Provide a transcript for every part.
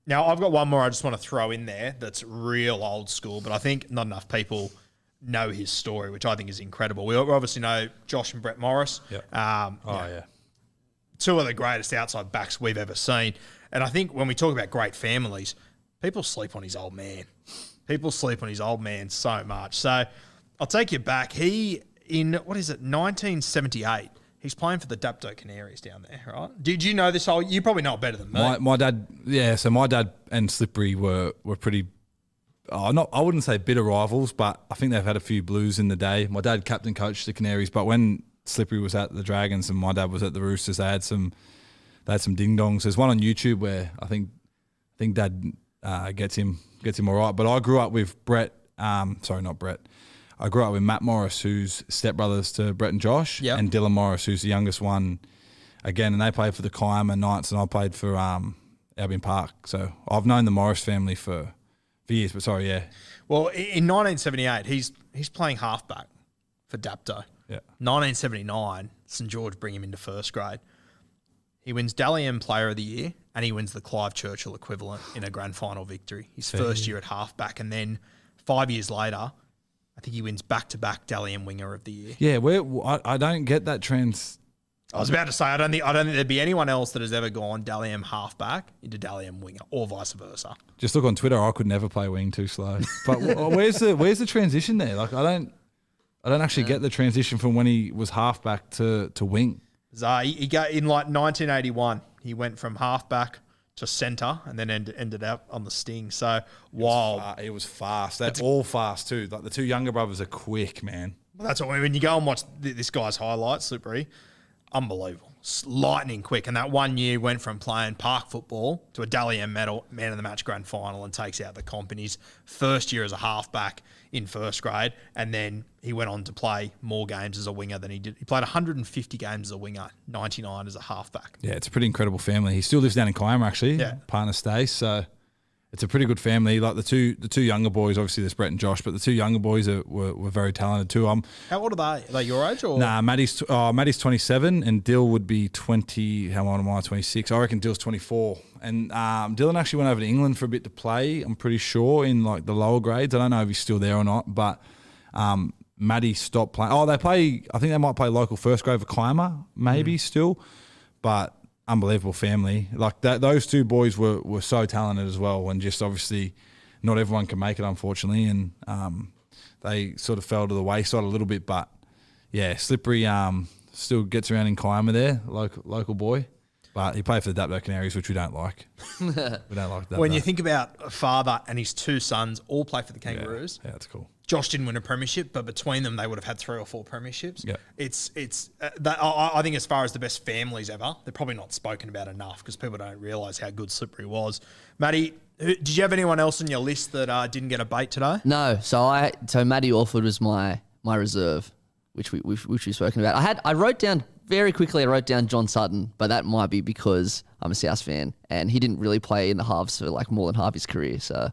Now, I've got one more I just want to throw in there that's real old school, but I think not enough people know his story, which I think is incredible. We obviously know Josh and Brett Morris. Yep. Two of the greatest outside backs we've ever seen. And I think when we talk about great families, people sleep on his old man. People sleep on his old man so much. So I'll take you back. He, in, 1978, he's playing for the Dapto Canaries down there, right? Did you know this? You probably know it better than me. My dad, so my dad and Slippery were pretty, I wouldn't say bitter rivals, but I think they've had a few blues in the day. My dad captain coached the Canaries, but when Slippery was at the Dragons and my dad was at the Roosters, they had some ding-dongs. There's one on YouTube where I think Dad gets him all right. But I grew up with not Brett. I grew up with Matt Morris, who's stepbrothers to Brett and Josh, and Dylan Morris, who's the youngest one. Again, and they played for the Kiama Knights, and I played for Albion Park. So I've known the Morris family for years. But sorry, yeah. Well, in 1978, he's playing halfback for Dapto. Yeah. 1979, St George bring him into first grade. He wins Dally M Player of the Year, and he wins the Clive Churchill equivalent in a grand final victory. His first year at halfback, and then 5 years later, I think he wins back-to-back Dally M Winger of the Year. Yeah, I don't get that trend. I was about to say I don't think there'd be anyone else that has ever gone Dally M halfback into Dally M winger, or vice versa. Just look on Twitter. I could never play wing too slow. But where's the transition there? Like I don't actually get the transition from when he was halfback to wing. He got in like 1981. He went from halfback to centre and then ended up on the Sting. So wild. It was fast. That's all fast too. Like the two younger brothers are quick, man. Well, that's what when you go and watch this guy's highlights, Slippery, unbelievable, lightning quick. And that 1 year went from playing park football to a Dally M medal, man of the match grand final, and takes out the comp in his first year as a halfback in first grade. And then he went on to play more games as a winger than he did. He played 150 games as a winger, 99 as a halfback. Yeah, it's a pretty incredible family. He still lives down in Kiama, actually. Yeah. Partner stays. So it's a pretty good family. Like the two younger boys, obviously there's Brett and Josh, but the two younger boys were very talented too. How old are they? Are they your age or? Nah, Matty's 27 and Dill would be 20. How old am I? 26. I reckon Dill's 24. And Dylan actually went over to England for a bit to play, I'm pretty sure, in like the lower grades. I don't know if he's still there or not, but Matty stopped playing. Oh, I think they might play local first grade for Kiama, maybe still, but unbelievable family. Like those two boys were so talented as well, and just obviously not everyone can make it, unfortunately, and they sort of fell to the wayside a little bit. But yeah, Slippery still gets around in Kiama there, local boy. But he played for the Dapto Canaries, which we don't like. We don't like that. When you think about a father and his two sons all play for the Kangaroos. Yeah, that's cool. Josh didn't win a premiership, but between them, they would have had 3 or 4 premierships. Yeah. I think as far as the best families ever, they're probably not spoken about enough because people don't realise how good Slippery was. Matty, did you have anyone else on your list that didn't get a bait today? No. So Matty Orford was my reserve, which we've spoken about. I wrote down very quickly. I wrote down John Sutton, but that might be because I'm a South fan and he didn't really play in the halves for like more than half his career. So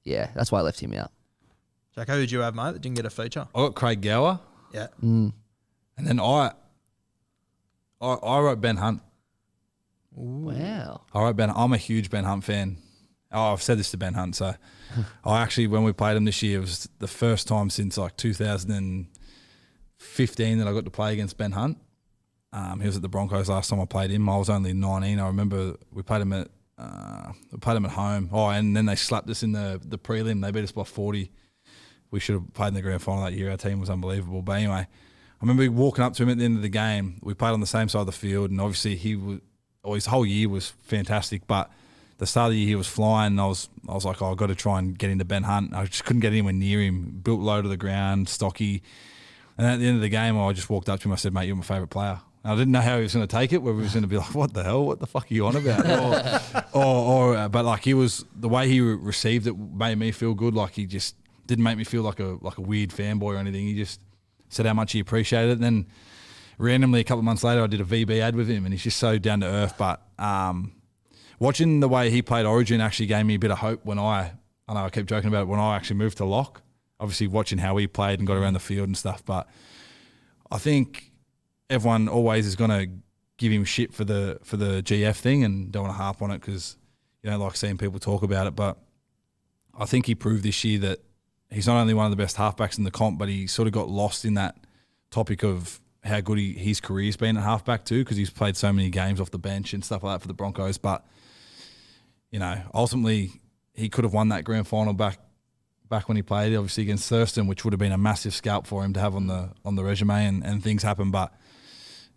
yeah, that's why I left him out. Jacko, who did you have, mate, that didn't get a feature? I got Craig Gower. Yeah. And then I wrote Ben Hunt. Wow. I wrote Ben. I'm a huge Ben Hunt fan. Oh, I've said this to Ben Hunt. So I actually, when we played him this year, it was the first time since like 2015 that I got to play against Ben Hunt. He was at the Broncos last time I played him. I was only 19. I remember we played him at home. Oh, and then they slapped us in the prelim. They beat us by 40. We should have played in the grand final that year. Our team was unbelievable. But anyway, I remember walking up to him at the end of the game. We played on the same side of the field, and obviously his whole year was fantastic. But the start of the year he was flying, and I was like, I've got to try and get into Ben Hunt. I just couldn't get anywhere near him. Built low to the ground, stocky. And at the end of the game, I just walked up to him. I said, "Mate, you're my favourite player." I didn't know how he was going to take it, whether he was going to be like, what the hell? What the fuck are you on about? But like the way he received it made me feel good. Like he just didn't make me feel like a weird fanboy or anything. He just said how much he appreciated it. And then randomly a couple of months later, I did a VB ad with him, and he's just so down to earth. But watching the way he played Origin actually gave me a bit of hope when I know I keep joking about it, when I actually moved to lock. Obviously watching how he played and got around the field and stuff. But I think everyone always is going to give him shit for the GF thing and don't want to harp on it because, you don't like seeing people talk about it, but I think he proved this year that he's not only one of the best halfbacks in the comp, but he sort of got lost in that topic of how good his career's been at halfback too, because he's played so many games off the bench and stuff like that for the Broncos. But, you know, ultimately he could have won that grand final back when he played, obviously against Thurston, which would have been a massive scalp for him to have on the resume, and things happen. But,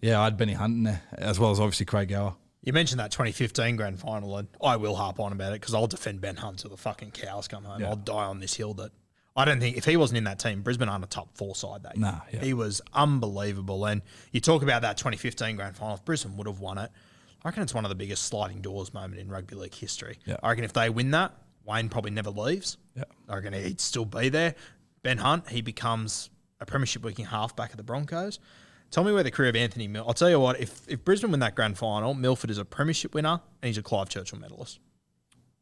yeah, I had Benny Hunt in there, as well as obviously Craig Gower. You mentioned that 2015 grand final, and I will harp on about it because I'll defend Ben Hunt till the fucking cows come home. Yeah. I'll die on this hill that I don't think, if he wasn't in that team, Brisbane aren't a top 4 side that year. Nah, yeah. He was unbelievable. And you talk about that 2015 grand final, if Brisbane would have won it, I reckon it's one of the biggest sliding doors moment in rugby league history. Yeah. I reckon if they win that, Wayne probably never leaves. Yeah. I reckon he'd still be there. Ben Hunt, he becomes a premiership working halfback at the Broncos. Tell me where the career of Anthony Milford. I'll tell you what, if Brisbane win that grand final, Milford is a premiership winner and he's a Clive Churchill medalist.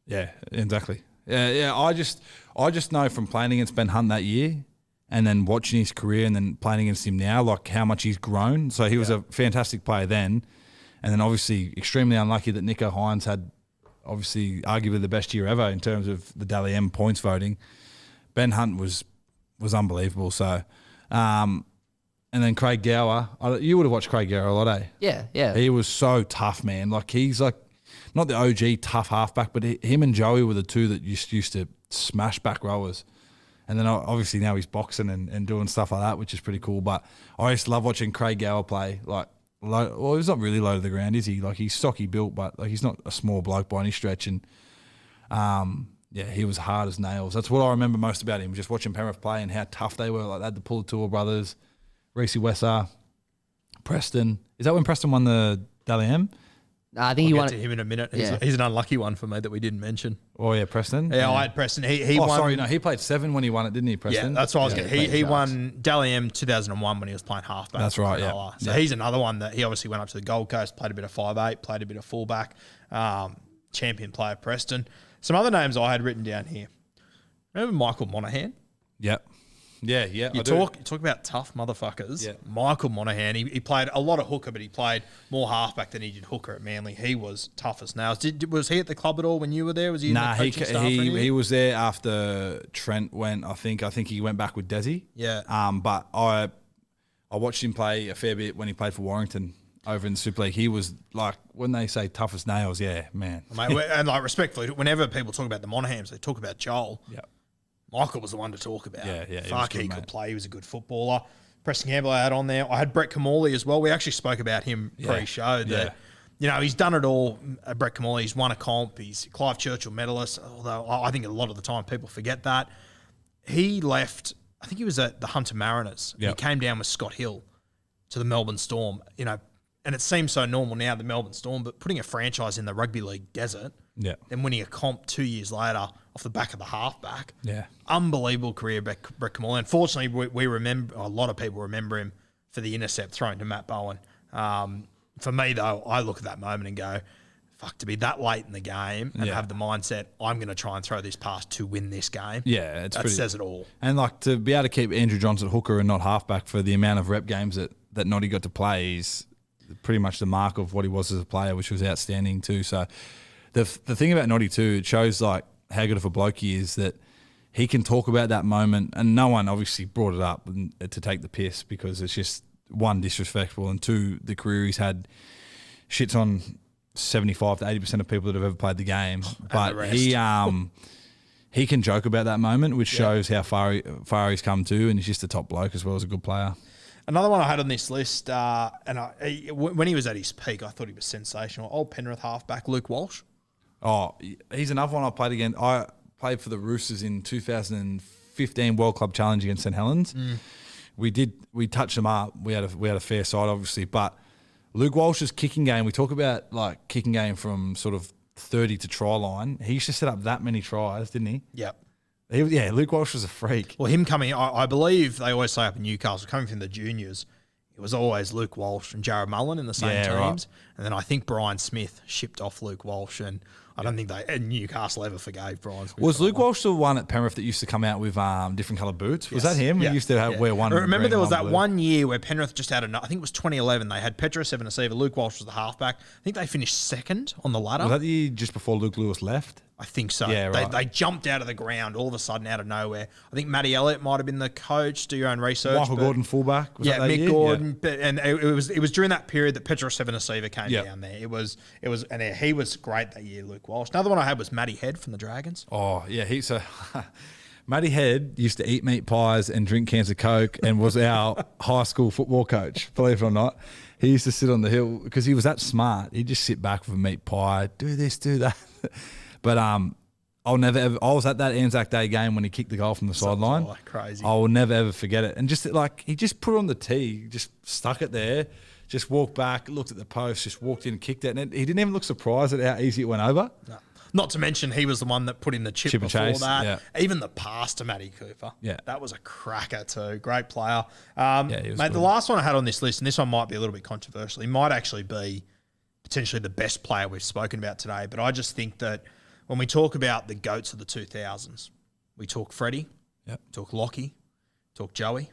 Yeah, exactly. Yeah. I just know from playing against Ben Hunt that year, and then watching his career, and then playing against him now, like how much he's grown. So he was a fantastic player then, and then obviously extremely unlucky that Nico Hines had obviously arguably the best year ever in terms of the Dally M points voting. Ben Hunt was unbelievable. So, and then Craig Gower, you would have watched Craig Gower a lot, eh? Yeah. He was so tough, man. Like he's like not the OG tough halfback, but him and Joey were the two that used to smash back rowers. And then obviously now he's boxing and doing stuff like that, which is pretty cool. But I used to love watching Craig Gower play. Like, well, he's not really low to the ground, is he? Like he's stocky built, but like he's not a small bloke by any stretch. And yeah, he was hard as nails. That's what I remember most about him, just watching Penrith play and how tough they were. Like they had the Pulatua brothers, Reece Wesser, Preston. Is that when Preston won the Dally M? I think he won to him in a minute. He's an unlucky one for me that we didn't mention. Oh yeah, Preston. Yeah, I had Preston. He won. Sorry, no, he played 7 when he won it, didn't he, Preston? Yeah, that's what I was getting. He won Dally M 2001 when he was playing halfback. That's right. Yeah. So he's another one that he obviously went up to the Gold Coast, played a bit of 5'8", played a bit of fullback, champion player Preston. Some other names I had written down here. Remember Michael Monaghan? Yep. Yeah. You talk about tough motherfuckers. Yeah. Michael Monaghan, he played a lot of hooker, but he played more halfback than he did hooker at Manly. He was tough as nails. Was he at the club at all when you were there? Was he? Nah, he was there after Trent went. I think he went back with Desi. Yeah. But I watched him play a fair bit when he played for Warrington over in the Super League. He was like, when they say tough as nails, yeah, man. Mate, and like respectfully, whenever people talk about the Monaghans, they talk about Joel. Yeah. Michael was the one to talk about. Yeah. Fuck, he could play. He was a good footballer. Preston Campbell I had on there. I had Brett Kamali as well. We actually spoke about him pre-show. That, you know, he's done it all. Brett Kamali, he's won a comp. He's Clive Churchill medalist, although I think a lot of the time people forget that. He left, I think he was at the Hunter Mariners. Yep. He came down with Scott Hill to the Melbourne Storm, you know, and it seems so normal now, the Melbourne Storm, but putting a franchise in the rugby league desert, then winning a comp 2 years later off the back of the halfback. Yeah. Unbelievable career, Brett Kamali. Unfortunately, we remember, a lot of people remember him for the intercept thrown to Matt Bowen. For me, though, I look at that moment and go, fuck, to be that late in the game and have the mindset, I'm going to try and throw this past to win this game. Yeah, that says it all. And like to be able to keep Andrew Johnson hooker and not halfback for the amount of rep games that Noddy got to play is pretty much the mark of what he was as a player, which was outstanding too. So the thing about Noddy too, it shows like how good of a bloke he is that he can talk about that moment, and no one obviously brought it up to take the piss because it's just, one, disrespectful, and two, the career he's had shits on 75 to 80% of people that have ever played the game. But he can joke about that moment, which shows how far he's come to, and he's just a top bloke as well as a good player. Another one I had on this list, and when he was at his peak, I thought he was sensational. Old Penrith halfback, Luke Walsh. Oh, he's another one I played against. I played for the Roosters in 2015 World Club Challenge against St Helens. We touched them up. We had a fair side, obviously, but Luke Walsh's kicking game, we talk about like kicking game from sort of 30 to try line. He used to set up that many tries, didn't he? Yep. Luke Walsh was a freak. Well, him coming, I believe they always say up in Newcastle, coming from the juniors, it was always Luke Walsh and Jared Mullen in the same teams. Right. And then I think Brian Smith shipped off Luke Walsh. And I don't think Newcastle ever forgave Brian. Was Luke Walsh the one at Penrith that used to come out with different coloured boots? Was that him? Yeah. He used to wear one. Remember there was that blue. one year where Penrith just had I think it was 2011. They had Petro Sevenasiva, Luke Walsh was the halfback. I think they finished second on the ladder. Was that the year just before Luke Lewis left? I think so. Yeah, right. They jumped out of the ground all of a sudden out of nowhere. I think Matty Elliott might have been the coach. Do your own research. Michael Gordon fullback. Was that Mick year? Gordon. Yeah. And it was during that period that Petro Sevenasiva came down there. It was and he was great that year. Luke Walsh. Another one I had was Matty Head from the Dragons. Oh yeah, Matty Head used to eat meat pies and drink cans of Coke and was our high school football coach. Believe it or not, he used to sit on the hill because he was that smart. He'd just sit back with a meat pie, do this, do that. But I'll never ever. I was at that Anzac Day game when he kicked the goal from the sideline. Crazy. I will never ever forget it. And just he just put it on the tee, just stuck it there, just walked back, looked at the post, just walked in and kicked it. And he didn't even look surprised at how easy it went over. No. Not to mention he was the one that put in the chip and before chase, that. yeah. Even the pass to Matty Cooper. Yeah. That was a cracker too. Great player. He was Mate, good. the last one I had on this list, and this one might be a little bit controversial. He might actually be potentially the best player we've spoken about today. But I just think that when we talk about the GOATs of the 2000s, we talk Freddie, talk Lockie, talk Joey.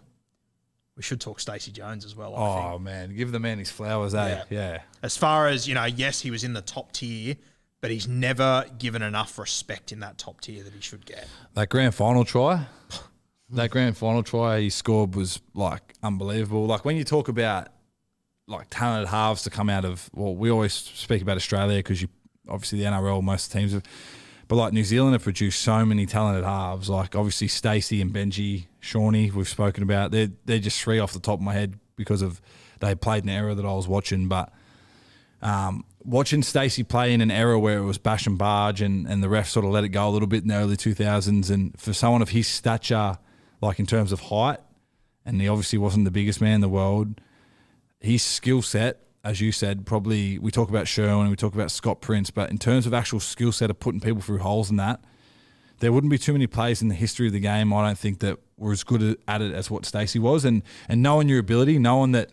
We should talk Stacey Jones as well, I think. Man, give the man his flowers, eh? Yeah. As far as, yes, he was in the top tier, but he's never given enough respect in that top tier that he should get. That grand final try he scored was unbelievable. Like when you talk about talented halves to come out of, we always speak about Australia because obviously the NRL, most of the teams have, but New Zealand have produced so many talented halves. Like obviously Stacey and Benji, Shawnee, we've spoken about. They're just three off the top of my head because of they played in an era that I was watching. But watching Stacey play in an era where it was bash and barge and the ref sort of let it go a little bit in the early 2000s, and for someone of his stature, in terms of height, and he obviously wasn't the biggest man in the world, his skill set, as you said, probably we talk about Sherwin, we talk about Scott Prince, but in terms of actual skill set of putting people through holes and that, there wouldn't be too many players in the history of the game, I don't think, that were as good at it as what Stacey was. And knowing your ability, knowing that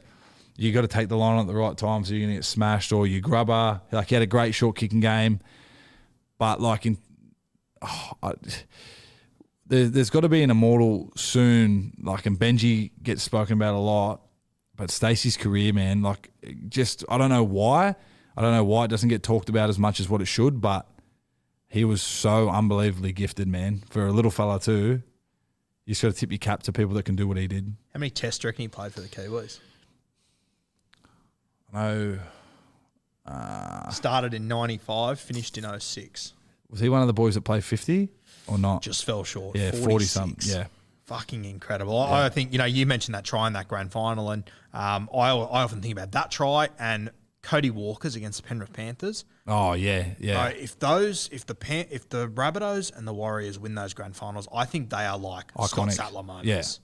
you got to take the line at the right time so you're going to get smashed, or you grubber. He had a great short kicking game. But there's got to be an immortal soon, and Benji gets spoken about a lot. But Stacey's career, man, I don't know why. I don't know why it doesn't get talked about as much as what it should, but he was so unbelievably gifted, man. For a little fella too, you just got to tip your cap to people that can do what he did. How many tests do you reckon he played for the Kiwis? I know. Started in 95, finished in 06. Was he one of the boys that played 50 or not? Just fell short. Yeah, 40-something, yeah. Fucking incredible. I think, you mentioned that try in that grand final, and I often think about that try and Cody Walker's against the Penrith Panthers. Oh, yeah. If the Rabbitohs and the Warriors win those grand finals, I think they are iconic. Scott Sattler moments.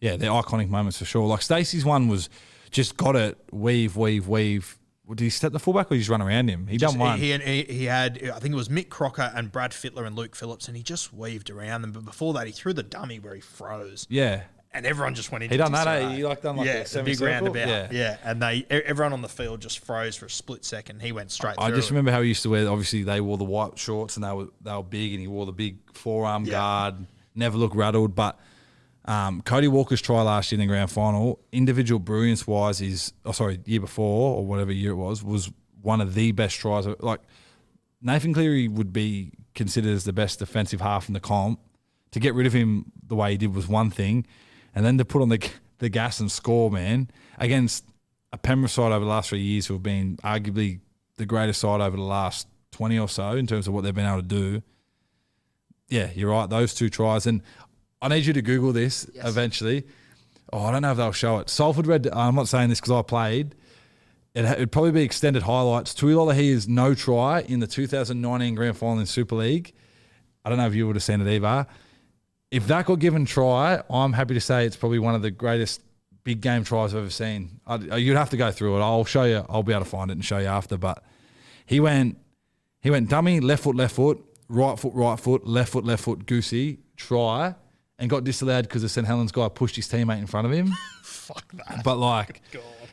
Yeah, they're iconic moments for sure. Stacey's one was just got it, weave. Did he step the fullback or did he just run around him? He done one. He had, I think it was Mick Crocker and Brad Fittler and Luke Phillips, and he just weaved around them. But before that, he threw the dummy where he froze. Yeah. And everyone just went into He done that, disarray. He done a big roundabout. Yeah. And everyone on the field just froze for a split second. He went straight through. I just remember how he used to wear, obviously they wore the white shorts and they were big, and he wore the big forearm guard, never looked rattled. But Cody Walker's try last year in the grand final, individual brilliance wise, year before or whatever year it was one of the best tries. Nathan Cleary would be considered as the best defensive half in the comp. To get rid of him the way he did was one thing, and then to put on the gas and score, man, against a Penrith side over the last 3 years who have been arguably the greatest side over the last 20 or so in terms of what they've been able to do. Yeah, you're right, those two tries. And I need you to Google this eventually. I don't know if they'll show it. Salford Red, I'm not saying this because I played. It'd probably be extended highlights. Tuilala Hia's no try in the 2019 grand final in Super League. I don't know if you would have seen it either. If that got given try, I'm happy to say it's probably one of the greatest big game tries I've ever seen. You'd have to go through it. I'll show you. I'll be able to find it and show you after. But he went dummy, left foot, right foot, left foot, goosey, try, and got disallowed because the St. Helens guy pushed his teammate in front of him. Fuck that. But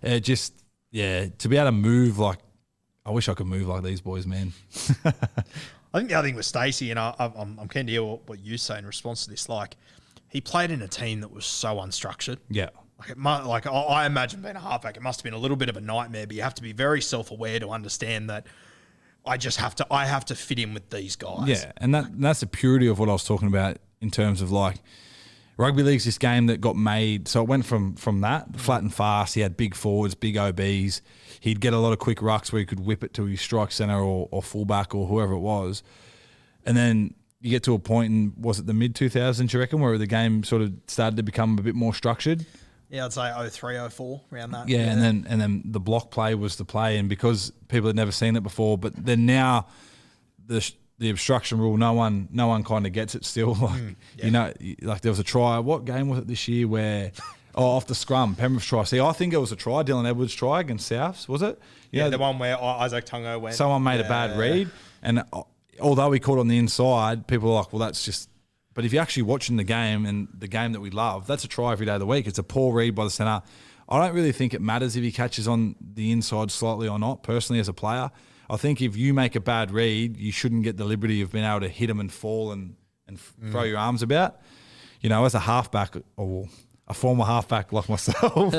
to be able to move I wish I could move like these boys, man. I think the other thing with Stacey, and I'm keen to hear what you say in response to this. Like, he played in a team that was so unstructured. Yeah. I imagine being a halfback, it must have been a little bit of a nightmare. But you have to be very self-aware to understand that I have to fit in with these guys. Yeah, and that's the purity of what I was talking about in terms of like rugby league's this game that got made. So it went from that flat and fast. He had big forwards, big OBs. He'd get a lot of quick rucks where he could whip it to his strike centre or fullback or whoever it was. And then you get to a point in, was it the mid-2000s, you reckon, where the game sort of started to become a bit more structured? Yeah, I'd say 03, 04, around that. Yeah, and then the block play was the play, and because people had never seen it before, but then now the obstruction rule, no one kind of gets it still. Like you know, like there was a try. What game was it this year where? Off the scrum, Penrith's try. See, I think it was a try, Dylan Edwards' try against Souths, was it? Yeah, the one where Isaac Tungo went. Someone made a bad read, and although he caught on the inside, people are like, well, that's just. But if you're actually watching the game and the game that we love, that's a try every day of the week. It's a poor read by the centre. I don't really think it matters if he catches on the inside slightly or not, personally, as a player. I think if you make a bad read, you shouldn't get the liberty of being able to hit him and fall and throw your arms about. You know, as a halfback, or a former halfback like myself,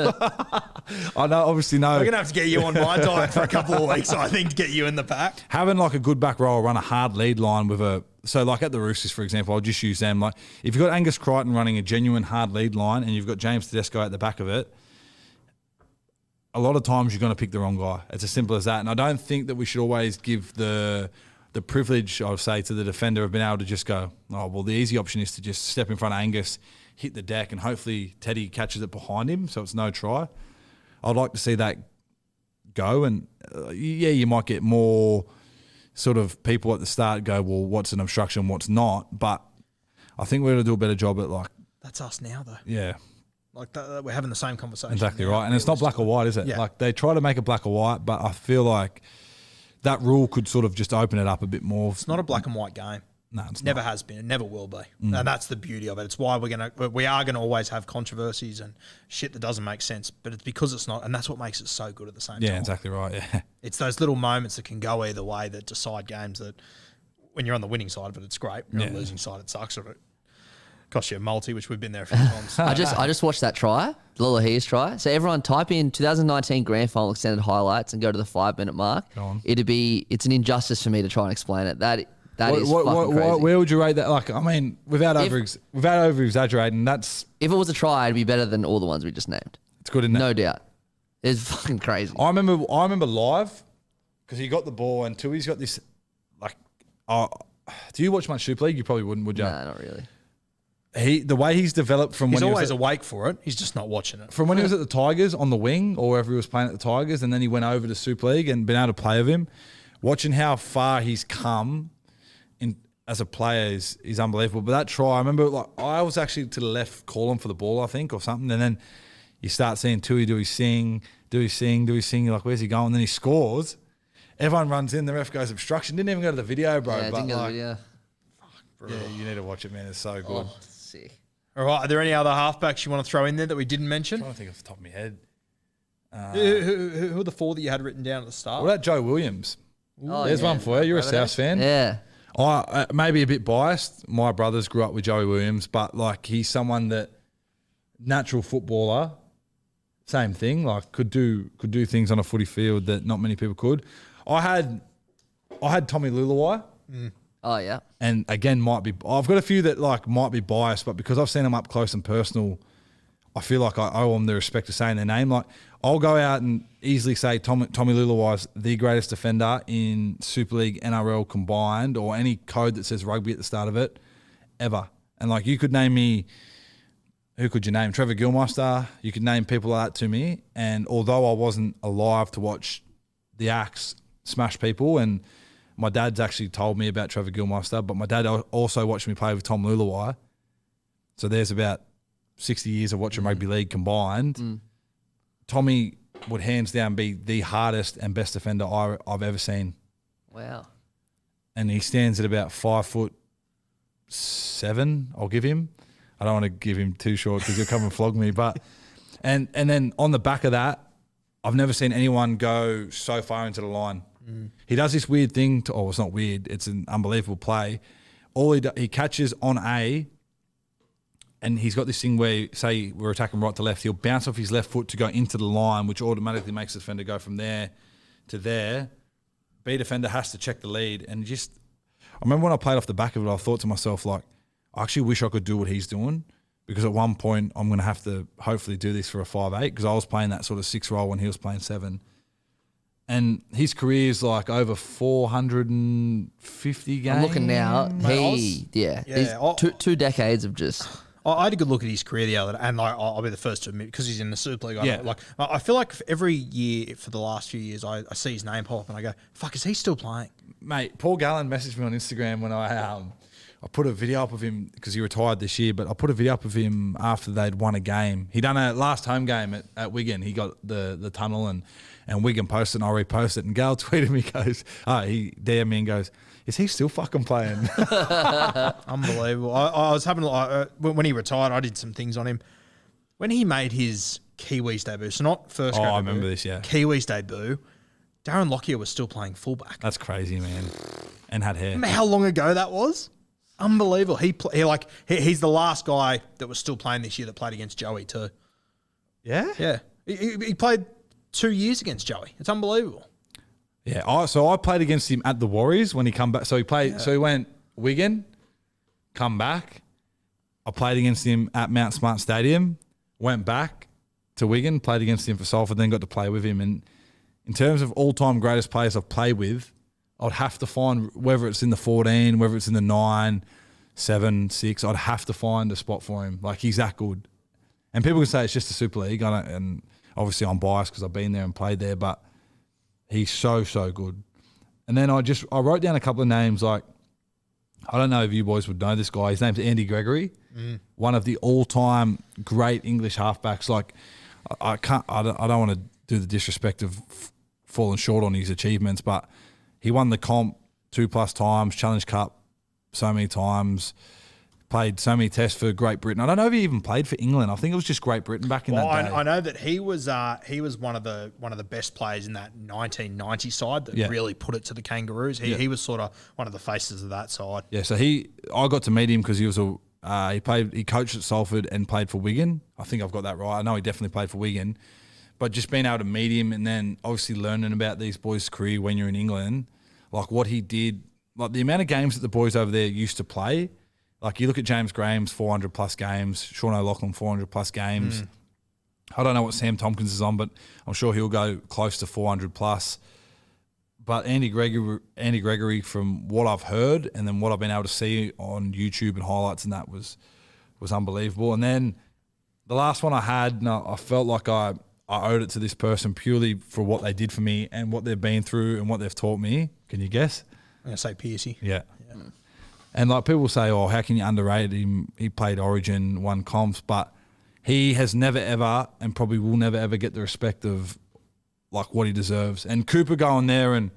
I know, obviously know. We're going to have to get you on my diet for a couple of weeks, I think, to get you in the pack. Having like a good back row, run a hard lead line with so like at the Roosters, for example, I'll just use them. Like if you've got Angus Crichton running a genuine hard lead line and you've got James Tedesco at the back of it, a lot of times you're going to pick the wrong guy. It's as simple as that. And I don't think that we should always give the privilege, I would say, to the defender of being able to just go, oh, well, the easy option is to just step in front of Angus, hit the deck, and hopefully Teddy catches it behind him so it's no try. I'd like to see that go. And, you might get more sort of people at the start go, well, what's an obstruction, what's not? But I think we're going to do a better job at like... That's us now, though. Yeah. Like we're having the same conversation. Exactly right. And it's not black or white, is it? Yeah. Like they try to make it black or white, but I feel like that rule could sort of just open it up a bit more. It's not a black and white game. No, it's never not. has been. It never will be. And that's the beauty of it. It's why we are gonna always have controversies and shit that doesn't make sense. But it's because it's not, and that's what makes it so good at the same time. Yeah, exactly right. Yeah. It's those little moments that can go either way that decide games that when you're on the winning side of it, it's great. When you're on the losing side, it sucks of it. Cost you a multi, which we've been there a few times. I just watched that try, the Lolohea try. So everyone type in 2019 grand final extended highlights and go to the 5-minute mark. Go on. It's an injustice for me to try and explain it. That is fucking crazy. Where would you rate that? Like, I mean, without over exaggerating, that's if it was a try, it'd be better than all the ones we just named. it's good, isn't it? No doubt. It's fucking crazy. I remember live because he got the ball and Tui's got this like. Do you watch much Super League? You probably wouldn't, would you? Nah, not really. The way he's developed from He's when always he was awake for it. He's just not watching it. from when he was at the Tigers on the wing or wherever he was playing at the Tigers, and then he went over to Super League and been able to play with him. Watching how far he's come in as a player is unbelievable. But that try, I remember, like I was actually to the left calling for the ball, I think, or something, and then you start seeing Tui do his sing. You're like, where's he going? And then he scores. Everyone runs in. The ref goes obstruction. Didn't even go to the video, bro. Yeah, I but didn't get the like, video. yeah, you need to watch it, man. It's so good. Oh, sick. All right. Are there any other halfbacks you want to throw in there that we didn't mention? I'm trying to think off the top of my head. Who are the four that you had written down at the start? What about Joe Williams? Oh, There's yeah. one for you. You're a Souths fan. Yeah. I maybe a bit biased. My brothers grew up with Joey Williams, but like he's someone that natural footballer, same thing. Like could do things on a footy field that not many people could. I had Tommy Luluwai, Oh, yeah. and again I've got a few that like might be biased, but because I've seen them up close and personal, I feel like I owe them the respect of saying their name. Like I'll go out and easily say Tommy Luluwai is the greatest defender in Super League, NRL combined, or any code that says rugby at the start of it, ever. And like you could name me, who could you name? Trevor Gilmeister. You could name people like that to me. And although I wasn't alive to watch the Axe smash people, and my dad's actually told me about Trevor Gilmeister, but my dad also watched me play with Tom Luluwai. So there's about 60 years of watching rugby league combined. Tommy would hands down be the hardest and best defender I've ever seen. Wow. And he stands at about 5'7", I'll give him. I don't want to give him too short because he'll come and flog me. But and then on the back of that, I've never seen anyone go so far into the line He does this weird thing. It's not weird. It's an unbelievable play. He catches on A, and he's got this thing where, say we're attacking right to left, he'll bounce off his left foot to go into the line, which automatically makes the defender go from there to there. B defender has to check the lead. And I remember when I played off the back of it, I thought to myself, like, I actually wish I could do what he's doing, because at one point I'm going to have to hopefully do this for a 5'8", because I was playing that sort of 6 role when he was playing 7. And his career is like over 450 games. I'm looking now. These 2 decades of just. I had a good look at his career the other day, and I'll be the first to admit, because he's in the Super League. I feel like every year for the last few years, I see his name pop up and I go, "Fuck, is he still playing?" Mate, Paul Gallen messaged me on Instagram when I put a video up of him, because he retired this year, but I put a video up of him after they'd won a game. He done a last home game at Wigan. He got the tunnel and Wigan posted, and I reposted it. And Gal tweeted me, he DM'd me and goes, "Is he still fucking playing?" Unbelievable. I was having, when he retired, I did some things on him. When he made his Kiwis debut, so not first grade debut. I remember this, yeah. Kiwis debut, Darren Lockyer was still playing fullback. That's crazy, man. And had hair. Remember how long ago that was? Unbelievable. He's the last guy that was still playing this year that played against Joey too. Yeah? Yeah. He played 2 years against Joey. It's unbelievable. Yeah. So I played against him at the Warriors when he come back. So he played. Yeah. So he went Wigan, come back. I played against him at Mount Smart Stadium, went back to Wigan, played against him for Salford, then got to play with him. And in terms of all-time greatest players I've played with, I'd have to find, whether it's in the 14, whether it's in the 9, 7, 6, I'd have to find a spot for him. Like, he's that good. And people can say it's just the Super League, and obviously I'm biased because I've been there and played there, but he's so, so good. And then I wrote down a couple of names, like, I don't know if you boys would know this guy. His name's Andy Gregory, one of the all-time great English halfbacks. Like, I don't want to do the disrespect of falling short on his achievements, but he won the comp 2+ times, Challenge Cup so many times, played so many tests for Great Britain. I don't know if he even played for England. I think it was just Great Britain back in that day. I know that he was one of the best players in that 1990 side that really put it to the Kangaroos. He was sort of one of the faces of that side. Yeah, so I got to meet him because he was he coached at Salford and played for Wigan. I think I've got that right. I know he definitely played for Wigan. But just being able to meet him and then obviously learning about these boys' career when you're in England, like what he did, like the amount of games that the boys over there used to play. Like you look at James Graham's 400+ games, Sean O'Loughlin 400+ games. I don't know what Sam Tompkins is on, but I'm sure he'll go close to 400+. But Andy Gregory, from what I've heard and then what I've been able to see on YouTube and highlights, and that was unbelievable. And then the last one I had, I felt like I owed it to this person purely for what they did for me and what they've been through and what they've taught me. Can you guess? I'm going to say Piercy. Yeah. And like people say, oh, how can you underrate him? He played Origin, won comps, but he has never ever and probably will never ever get the respect of like what he deserves. And Cooper going there and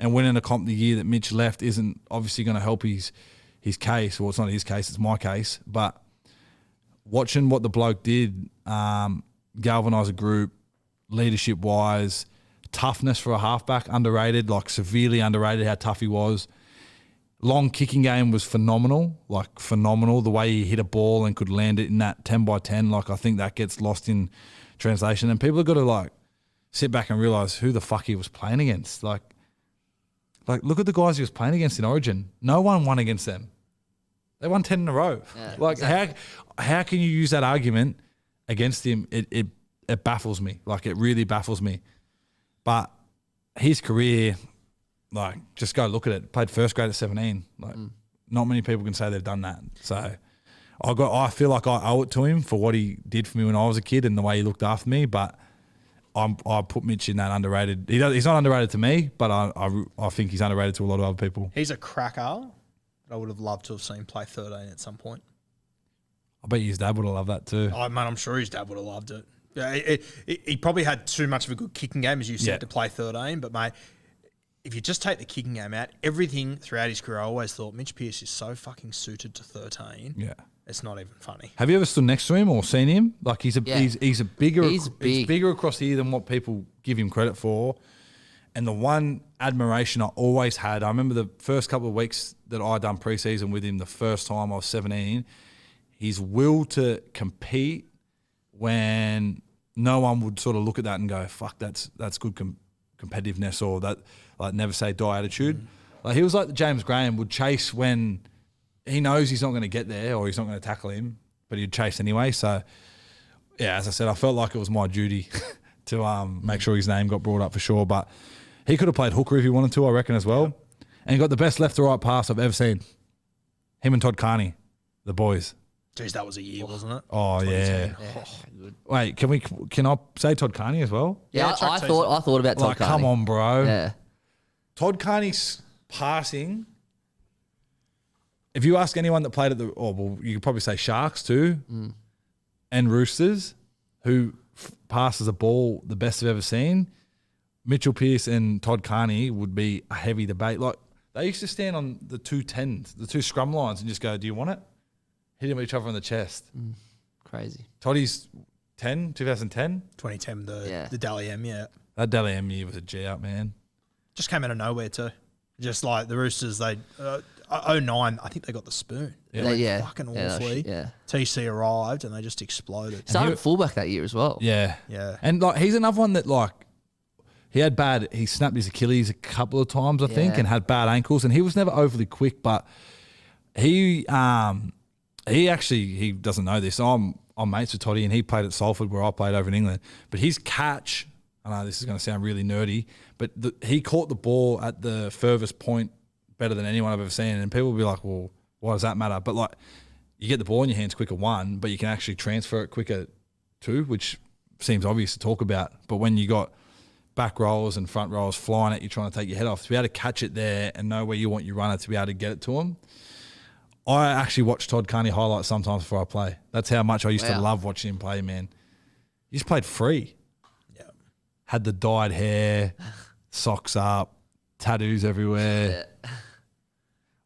winning a comp the year that Mitch left isn't obviously going to help his case. Well, it's not his case, it's my case. But watching what the bloke did, galvanise a group, leadership-wise, toughness for a halfback, underrated, like severely underrated how tough he was. Long kicking game was phenomenal, like phenomenal. The way he hit a ball and could land it in that 10x10, like I think that gets lost in translation. And people have got to like sit back and realise who the fuck he was playing against. Like look at the guys he was playing against in Origin. No one won against them. They won 10 in a row. Yeah, like exactly. How can you use that argument against him? It baffles me. Like it really baffles me. But his career, like just go look at it. Played first grade at 17. Like not many people can say they've done that. So I feel like I owe it to him for what he did for me when I was a kid and the way he looked after me. But I put Mitch in that underrated. He's not underrated to me, but I think he's underrated to a lot of other people. He's a cracker. I would have loved to have seen play 13 at some point. I bet his dad would have loved that too. Oh man, I'm sure his dad would have loved it. Yeah, he probably had too much of a good kicking game, as you said, to play 13. But mate, if you just take the kicking game out, everything throughout his career, I always thought Mitch Pearce is so fucking suited to 13. Yeah, it's not even funny. Have you ever stood next to him or seen him? Like he's bigger. He's big. He's bigger across here than what people give him credit for. And the one admiration I always had, I remember the first couple of weeks that I done preseason with him, the first time I was 17, his will to compete when no one would sort of look at that and go, fuck, that's good competitiveness, or that like never say die attitude. Like he was like the James Graham, would chase when he knows he's not going to get there or he's not going to tackle him, but he'd chase anyway. So yeah, as I said, I felt like it was my duty to make sure his name got brought up for sure. But he could have played hooker if he wanted to, I reckon, as well. And he got the best left to right pass I've ever seen. Him and Todd Carney, the boys. Jeez, that was a year, wasn't it? Oh yeah. Good. Wait, can I say Todd Carney as well? Yeah, I thought about Todd Like, Carney. come on, bro. Yeah. Todd Carney's passing. If you ask anyone that played at you could probably say Sharks too, and Roosters, who passes a ball the best I've ever seen, Mitchell Pearce and Todd Carney would be a heavy debate. Like they used to stand on the 210s, the two scrum lines, and just go, "Do you want it?" Hit each other on the chest. Crazy. Toddy's 2010. 2010, the Dally M, yeah. That Dally M year was a G up, man. Just came out of nowhere too. Just like the Roosters, they 09, I think they got the spoon. Yeah. Fucking Yeah, awfully. TC arrived and they just exploded. Started fullback that year as well. Yeah. Yeah. And like he's another one that like he snapped his Achilles a couple of times, I think, and had bad ankles, and he was never overly quick, but he doesn't know this. I'm mates with Toddy, and he played at Salford where I played over in England. But his catch, I know this is going to sound really nerdy, but he caught the ball at the furthest point better than anyone I've ever seen. And people will be like, well, why does that matter? But like, you get the ball in your hands quicker, one, but you can actually transfer it quicker, two, which seems obvious to talk about. But when you got back rollers and front rollers flying at you trying to take your head off, to be able to catch it there and know where you want your runner to be able to get it to him. I actually watch Todd Carney highlights sometimes before I play. That's how much I used to love watching him play, man. He just played free. Yeah. Had the dyed hair, socks up, tattoos everywhere. Yeah.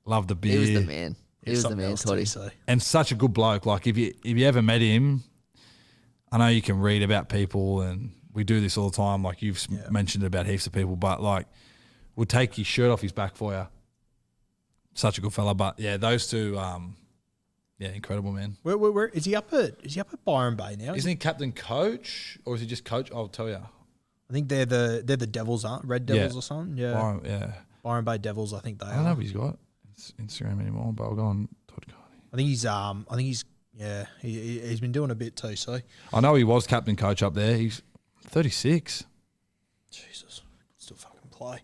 Loved the beard. He was the man. He was the man, Toddy. And such a good bloke. Like if you ever met him, I know you can read about people and we do this all the time. Like you've mentioned about heaps of people, but like we'll take his shirt off his back for you. Such a good fella. But yeah, those two, incredible, man. Where is he up at Byron Bay now? Isn't he captain coach or is he just coach? I'll tell you. I think they're the Devils, aren't Red Devils or something? Yeah. Byron Bay Devils, I think they are. I don't know if he's got Instagram anymore, but I'll go on Todd Carney. I think he's been doing a bit too, so. I know he was captain coach up there. He's 36. Jesus. Still fucking play.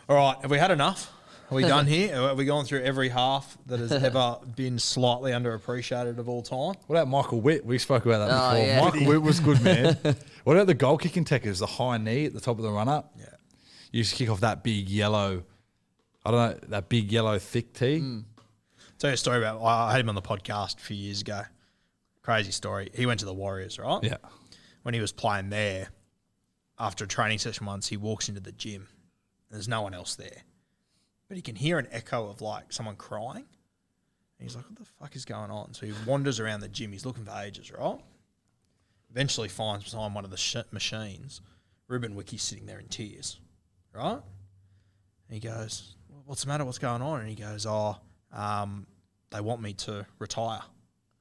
All right, have we had enough? Are we done here? Are we gone through every half that has ever been slightly underappreciated of all time? What about Michael Witt? We spoke about that before. Yeah. Michael Witt was good, man. What about the goal kicking techers? The high knee at the top of the run up? Yeah. You used to kick off that big yellow, that big yellow thick tee. Tell you a story about, I had him on the podcast a few years ago. Crazy story. He went to the Warriors, right? Yeah. When he was playing there, after a training session once, he walks into the gym. There's no one else there. But he can hear an echo of like someone crying. And he's like, what the fuck is going on? So he wanders around the gym. He's looking for ages, right? Eventually finds behind one of the machines, Ruben Wicky's sitting there in tears, right? And he goes, what's the matter? What's going on? And he goes, they want me to retire.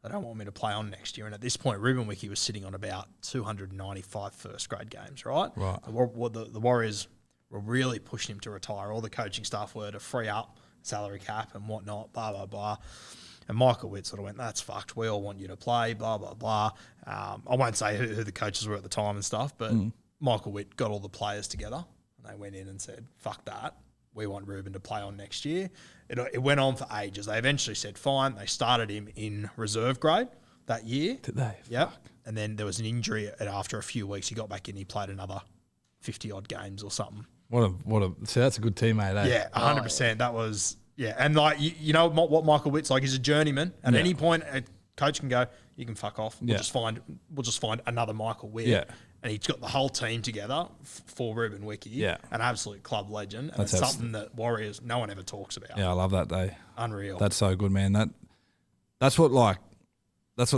They don't want me to play on next year. And at this point, Ruben Wicky was sitting on about 295 first grade games, right? Right. The Warriors were really pushing him to retire. All the coaching staff were to free up salary cap and whatnot, blah, blah, blah. And Michael Witt sort of went, that's fucked. We all want you to play, blah, blah, blah. I won't say who the coaches were at the time and stuff, but Michael Witt got all the players together and they went in and said, fuck that. We want Ruben to play on next year. It went on for ages. They eventually said, fine. They started him in reserve grade that year. Did they? Yep. And then there was an injury, and after a few weeks, he got back in. He played another 50-odd games or something. See, that's a good teammate, eh? Yeah, 100%. That was, and like, you know what Michael Witt's like? He's a journeyman. At any point, a coach can go, you can fuck off. We'll just find another Michael Witt. Yeah. And he's got the whole team together for Ruben Wickie. Yeah. An absolute club legend. And it's something that Warriors, no one ever talks about. Yeah, I love that day. Unreal. That's so good, man. That's what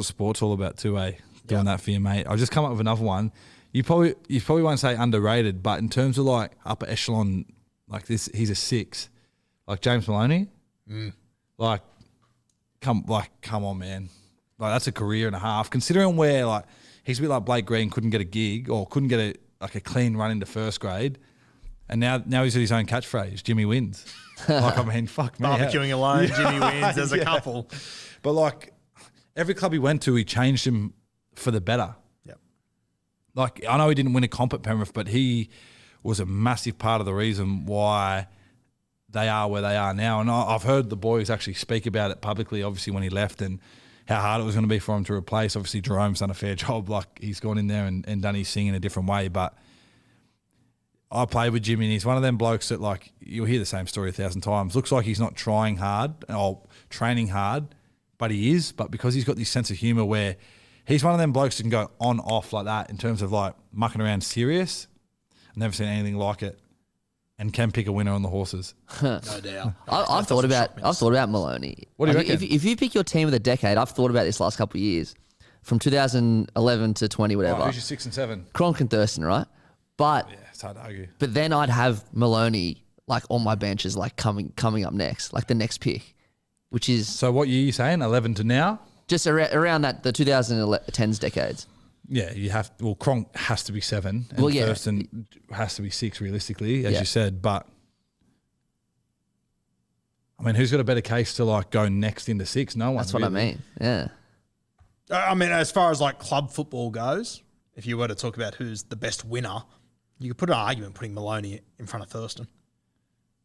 sport's all about too, eh? Doing that for your mate. I just come up with another one. you probably won't say underrated, but in terms of like upper echelon, like this, he's a 6. Like James Maloney, like come on, man. Like that's a career and a half. Considering where like he's a bit like Blake Green, couldn't get a gig or couldn't get a clean run into first grade, and now he's got his own catchphrase, Jimmy wins. Like I mean, fuck me. Barbecuing alone, Jimmy wins. There's a couple. But like every club he went to, he changed him for the better. Yep. Like I know he didn't win a comp at Penrith, but he was a massive part of the reason why they are where they are now. And I've heard the boys actually speak about it publicly, obviously, when he left and how hard it was going to be for him to replace. Obviously, Jerome's done a fair job. Like, he's gone in there and done his thing in a different way. But I played with Jimmy, and he's one of them blokes that, like, you'll hear the same story 1,000 times. Looks like he's not trying hard or training hard, but he is. But because he's got this sense of humour where he's one of them blokes that can go on, off like that in terms of, like, mucking around serious. I've never seen anything like it. And can pick a winner on the horses. No doubt. I've thought about Maloney. What do you reckon? If you pick your team of the decade, I've thought about this last couple of years, from 2011 to 20, whatever. Who's your 6 and 7? Cronk and Thurston, right? But Yeah, it's hard to argue. but then I'd have Maloney like on my benches, like coming up next, like the next pick, which is So what year are you saying? 11 to now? just around that the 2010s decades. Yeah, you have. Well, Cronk has to be 7, and Well, yeah. Thurston has to be 6, realistically, as Yeah. you said. But I mean, who's got a better case to like go next into 6? No one. That's what I mean. Yeah. I mean, as far as like club football goes, if you were to talk about who's the best winner, you could put an argument putting Maloney in front of Thurston.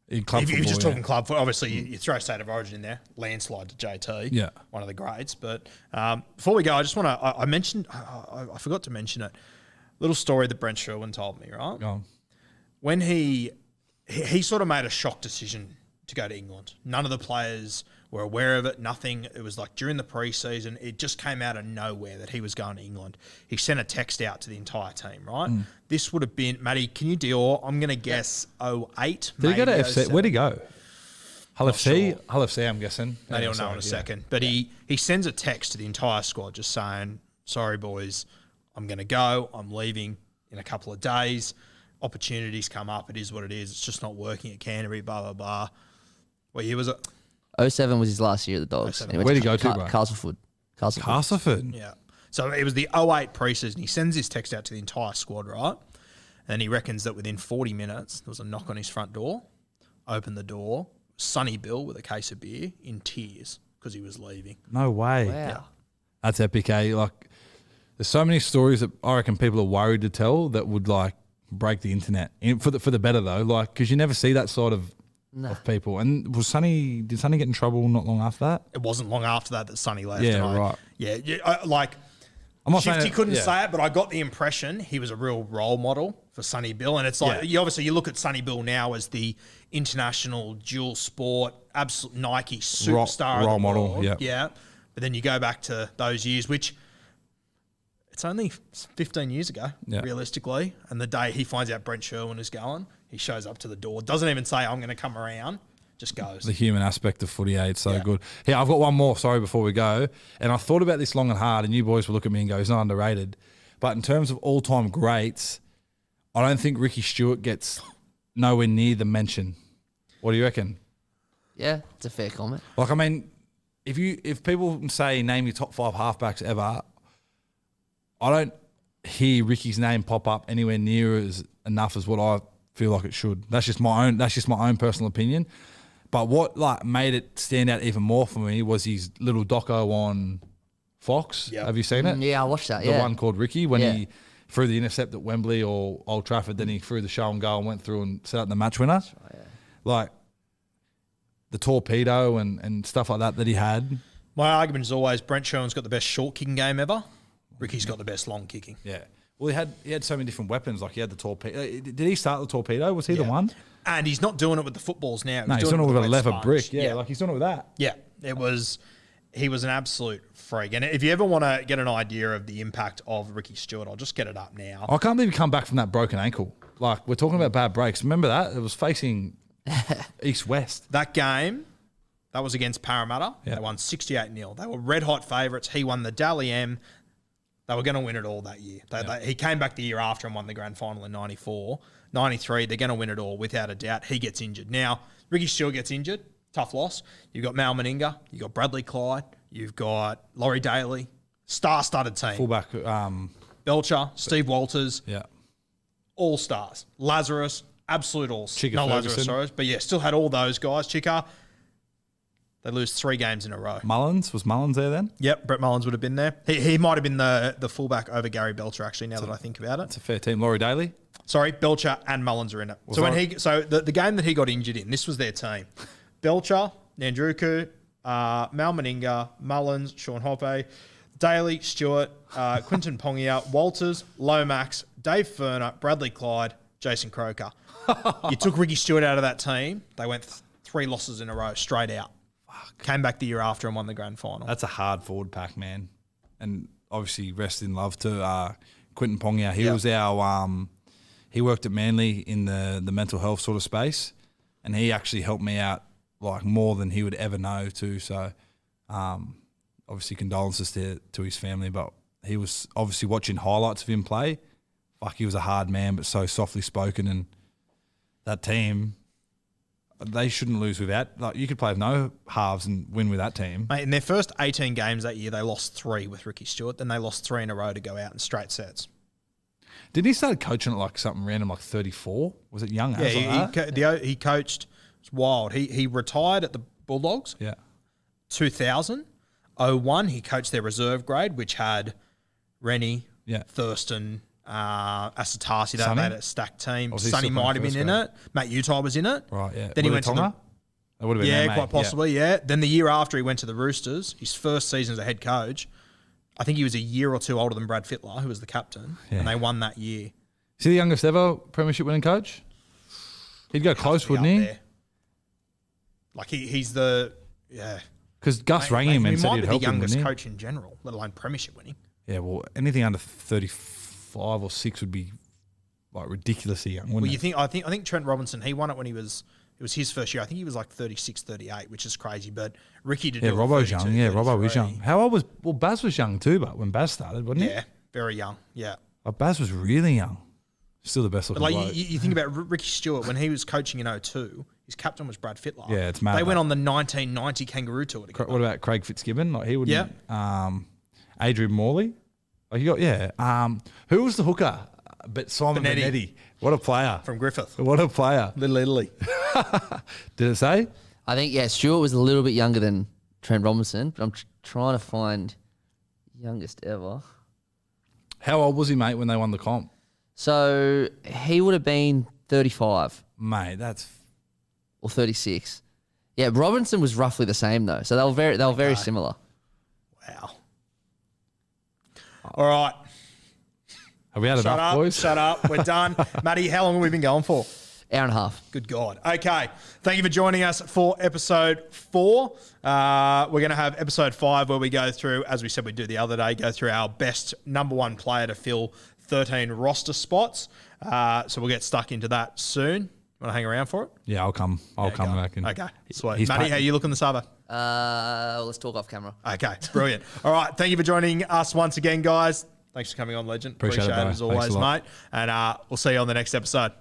In club If you're football, just yeah. talking club football, obviously you throw State of Origin in there, landslide to JT, Yeah. one of the greats. But before we go, I just want to, I mentioned, I forgot to mention it, little story that Brent Sherwin told me, right? Go on. When he sort of made a shock decision to go to England. None of the players were aware of it, nothing. It was like during the preseason, it just came out of nowhere that he was going to England. He sent a text out to the entire team, right? This would have been, Matty, can you deal? I'm going to guess 08. Did he go to maybe FC? 07. Where'd he go? Hull Not FC? sure. Hull FC, I'm guessing. Matty Yeah, will know in a sorry, second. But he sends a text to the entire squad just saying, sorry, boys, I'm going to go. I'm leaving in a couple of days. Opportunities come up. It is what it is. It's just not working at Canterbury, blah, blah, blah. What year was it? 07 was his last year at the Dogs. 07. And he went Where'd he go to, bro? Castleford. Castleford. Yeah. So it was the 08 preseason. He sends this text out to the entire squad, right? And he reckons that within 40 minutes, there was a knock on his front door. Opened the door. Sonny Bill with a case of beer in tears because he was leaving. No way. Wow. That's epic, eh? Like, there's so many stories that I reckon people are worried to tell that would, like, break the internet. For the better, though. Like, because you never see that sort of people. And did Sonny get in trouble not long after that? It wasn't long after that Sonny left. Yeah, and right. Like, I'm not saying Shifty it- couldn't yeah. say it, but I got the impression he was a real role model for Sonny Bill. And it's like, Yeah. you obviously you look at Sonny Bill now as the international dual sport, absolute Nike superstar. of role the model, world. yeah. Yeah. But then you go back to those years, which it's only 15 years ago, Yeah. realistically. And the day he finds out Brent Sherwin is going, he shows up to the door, doesn't even say, I'm going to come around, just goes. The human aspect of footy, it's so Yeah. good. Yeah, I've got one more, sorry, before we go. And I thought about this long and hard, and you boys will look at me and go, he's not underrated. But in terms of all-time greats, I don't think Ricky Stewart gets nowhere near the mention. What do you reckon? Yeah, it's a fair comment. Like, I mean, if people say name your top 5 halfbacks ever, I don't hear Ricky's name pop up anywhere near as enough as what I feel like it should. That's just my own personal opinion. But what like made it stand out even more for me was his little doco on Fox. Yep. Have you seen it? Yeah, I watched that. The Yeah. one called Ricky when Yeah. he threw the intercept at Wembley or Old Trafford, then he threw the show and goal and went through and set up the match winner. Like the torpedo and stuff like that he had. My argument is always Brent Sherwin's got the best short kicking game ever. Ricky's got the best long kicking. Yeah. Well, he had so many different weapons. Like he had the torpedo. Did he start the torpedo? Was he the Yeah. one? And he's not doing it with the footballs now. No, he's doing it with a wet leather sponge. brick. Yeah, like he's doing it with that. Yeah, he was an absolute freak. And if you ever want to get an idea of the impact of Ricky Stewart, I'll just get it up now. I can't believe he come back from that broken ankle. Like we're talking about bad breaks. Remember that? It was facing east-west. That game, that was against Parramatta. Yeah. They won 68-0. They were red-hot favourites. He won the Dally M. They were going to win it all that year. He came back the year after and won the grand final in 94. 93, they're going to win it all without a doubt. He gets injured. Now, Ricky Stewart gets injured. Tough loss. You've got Mal Meninga. You've got Bradley Clyde. You've got Laurie Daly. Star-studded team. Fullback. Belcher, Steve Walters. Yeah. All stars. Lazarus, absolute all stars. Chicka No Ferguson. Lazarus, sorry. But yeah, still had all those guys. Chicka, they lose 3 games in a row. Was Mullins there then? Yep, Brett Mullins would have been there. He might have been the fullback over Gary Belcher, actually, now that I think about it. It's a fair team. Laurie Daly? Sorry, Belcher and Mullins are in it. The game that he got injured in, this was their team. Belcher, Nandruku, Mal Meninga, Mullins, Sean Hoppe, Daly, Stewart, Quinton Pongia, Walters, Lomax, Dave Ferner, Bradley Clyde, Jason Croker. You took Ricky Stewart out of that team, they went 3 losses in a row straight out. Came back the year after and won the grand final. That's a hard forward pack, man. And obviously, rest in love to Quinton Pongia. He was our he worked at Manly in the mental health sort of space, and he actually helped me out like more than he would ever know too. So obviously condolences to his family, but he was obviously watching highlights of him play. Fuck, he was a hard man, but so softly spoken, and that team, they shouldn't lose without. Like, you could play with no halves and win with that team. Mate, in their first 18 games that year, they lost 3 with Ricky Stewart. Then they lost 3 in a row to go out in straight sets. Didn't he start coaching at like something random, like 34? Was it young? Yeah, he coached. It's wild. He retired at the Bulldogs. Yeah. 2000. 01, he coached their reserve grade, which had Rennie, Thurston, Asatasi. They had a stacked team. Sonny might have been in it. Matt Utah was in it. Right, yeah. Then he went to the... That would have been quite possibly, yeah. Then the year after, he went to the Roosters. His first season as a head coach. I think he was a year or 2 older than Brad Fittler, who was the captain, and they won that year. Is he the youngest ever premiership winning coach? He'd go close, wouldn't he? There. Like he's the because Gus rang him and said he'd help him. He might be the youngest coach in general, let alone premiership winning. Yeah, well, anything under 35 or 6 would be like ridiculously young, wouldn't it? I think Trent Robinson, he won it when it was his first year. I think he was like 36, 38, which is crazy. But Ricky did. Yeah, Robbo's young. Yeah, Robbo was young. How old was? Well, Baz was young too, but when Baz started, wasn't he? Yeah, very young. Yeah. Baz was really young. Still the best looking bloke. Like you think about Ricky Stewart when he was coaching in 02, his captain was Brad Fittler. Yeah, it's mad. They went on the 1990 Kangaroo Tour together. What about Craig Fitzgibbon? Like he wouldn't. Yeah. Adrian Morley. Like you got who was the hooker? But Simon Benetti. What a player from Griffith. What a player. Little Italy. Did it say? I think Stewart was a little bit younger than Trent Robinson, but I'm trying to find youngest ever. How old was he, mate, when they won the comp? So he would have been 35. Mate, that's... Or 36. Yeah, Robinson was roughly the same, though. So they were very similar. Wow. All right. Have we had enough, boys? Shut up. We're done. Matty, how long have we been going for? Hour and a half. Good God. Okay. Thank you for joining us for episode 4. We're going to have episode 5 where we go through, as we said we'd do the other day, go through our best number 1 player to fill 13 roster spots. So we'll get stuck into that soon. Want to hang around for it? Yeah, I'll come. I'll come back. Okay. Sweet. Matty, how you looking this other? Let's talk off camera. Okay. Brilliant. All right. Thank you for joining us once again, guys. Thanks for coming on, Legend. Appreciate it as always, mate. And we'll see you on the next episode.